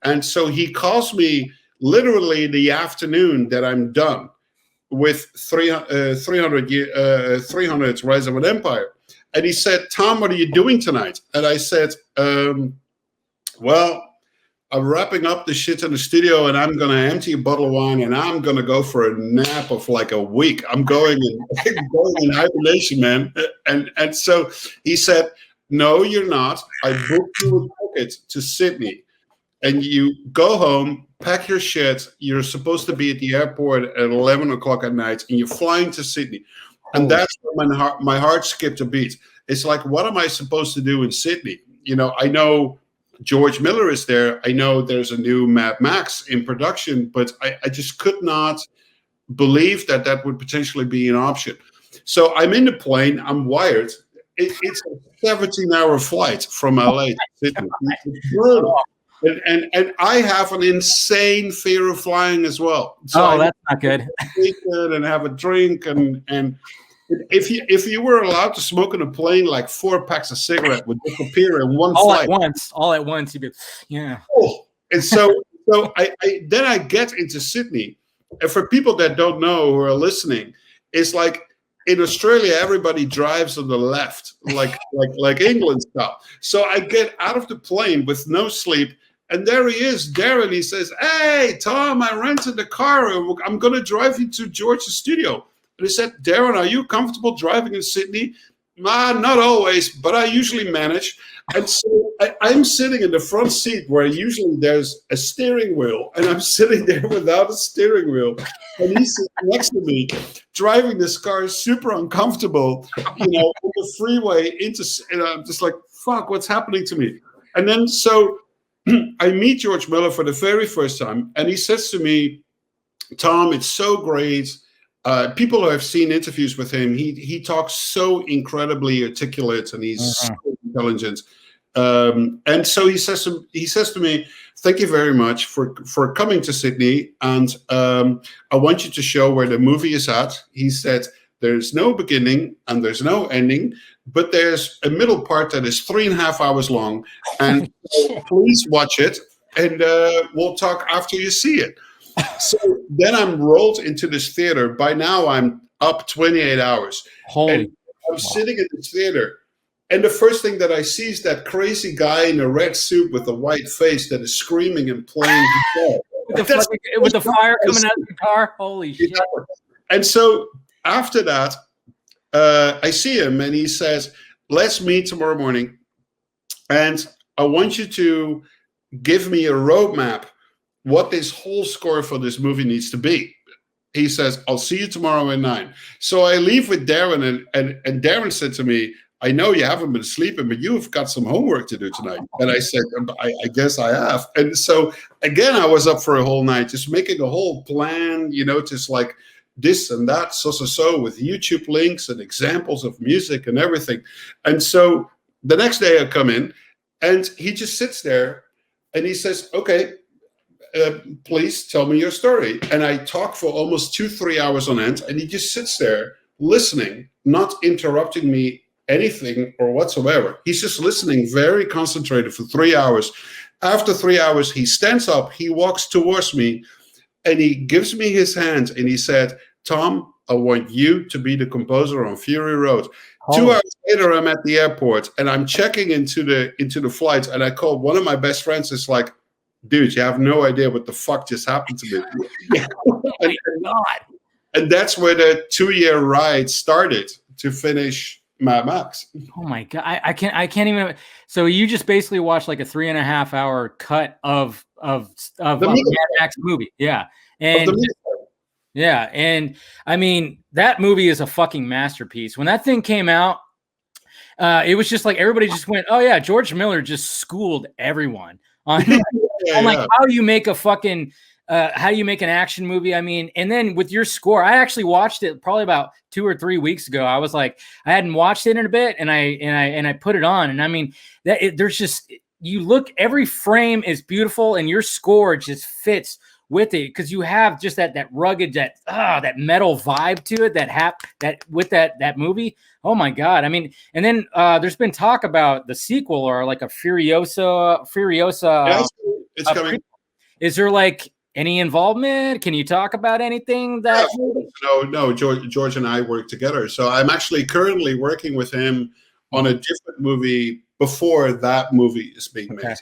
And so he calls me literally the afternoon that I'm done with 300 Rise of an Empire. And he said, Tom, what are you doing tonight? And I said, well, I'm wrapping up the shit in the studio and I'm going to empty a bottle of wine and I'm going to go for a nap of like a week. I'm going in hibernation, man. And so he said, no, you're not. I booked you a ticket to Sydney and you go home, pack your shit. You're supposed to be at the airport at 11 o'clock at night and you're flying to Sydney. And that's when my heart skipped a beat. It's like, what am I supposed to do in Sydney? You know, I know George Miller is there. I know there's a new Mad Max in production, but I just could not believe that would potentially be an option. So I'm in the plane. I'm wired. It's a 17-hour flight from LA to Sydney. It's brutal. And I have an insane fear of flying as well. So that's not good. And have a drink and if you were allowed to smoke on a plane, like 4 packs of cigarette would disappear in one flight. All at once, you'd be, yeah. Oh. And so I get into Sydney, and for people that don't know who are listening, it's like in Australia everybody drives on the left, like England style. So I get out of the plane with no sleep, and there he is, Darren. He says, "Hey, Tom, I rented the car. I'm going to drive you to George's studio." And he said, Darren, are you comfortable driving in Sydney? Not always, but I usually manage. And so I'm sitting in the front seat where usually there's a steering wheel, and I'm sitting there without a steering wheel. And he's sitting next to me, driving this car super uncomfortable, on the freeway and I'm just like, fuck, what's happening to me? And then so I meet George Miller for the very first time, and he says to me, Tom, it's so great. People who have seen interviews with him, he talks so incredibly articulate and he's so intelligent. And so he says to me, thank you very much for coming to Sydney. And I want you to show where the movie is at. He said, there's no beginning and there's no ending, but there's a middle part that is 3.5 hours long. And please watch it and we'll talk after you see it. So then I'm rolled into this theater. By now I'm up 28 hours. And I'm sitting in this theater. And the first thing that I see is that crazy guy in a red suit with a white face that is screaming and playing guitar. with the fire coming out of the car. Holy shit. And so after that, I see him and he says, let's meet tomorrow morning. And I want you to give me a roadmap what this whole score for this movie needs to be. He says, I'll see you tomorrow at 9. So I leave with Darren, and Darren said to me, I know you haven't been sleeping, but you've got some homework to do tonight. And I said, I guess I have. And so again, I was up for a whole night, just making a whole plan, just like this and that, so with YouTube links and examples of music and everything. And so the next day I come in and he just sits there and he says, okay, please tell me your story. And I talk for almost 2-3 hours on end, and he just sits there listening, not interrupting me anything or whatsoever. He's just listening, very concentrated for 3 hours. After 3 hours, he stands up, he walks towards me, and he gives me his hand, and he said, Tom, I want you to be the composer on Fury Road. 2 hours later, I'm at the airport, and I'm checking into the flight, and I called one of my best friends. It's like, dude, you have no idea what the fuck just happened to me. Oh my God. And that's where the 2-year ride started to finish Mad Max. Oh my God. I can't even. So you just basically watched like a 3.5 hour cut of Mad Max movie. Yeah. And yeah. And I mean, that movie is a fucking masterpiece. When that thing came out, it was just like, everybody just went, oh yeah, George Miller just schooled everyone on like how you make a fucking how do you make an action movie? I mean, and then with your score, I actually watched it probably about 2 or 3 weeks ago. I was like, I hadn't watched it in a bit, and I put it on, and I mean, there's just, you look, every frame is beautiful, and your score just fits with it because you have just that rugged, that metal vibe to it that with that movie. Oh my God. I mean, and then there's been talk about the sequel or like a Furiosa. It's coming. Is there like any involvement? Can you talk about anything that? No. George and I work together. So I'm actually currently working with him on a different movie before that movie is being made.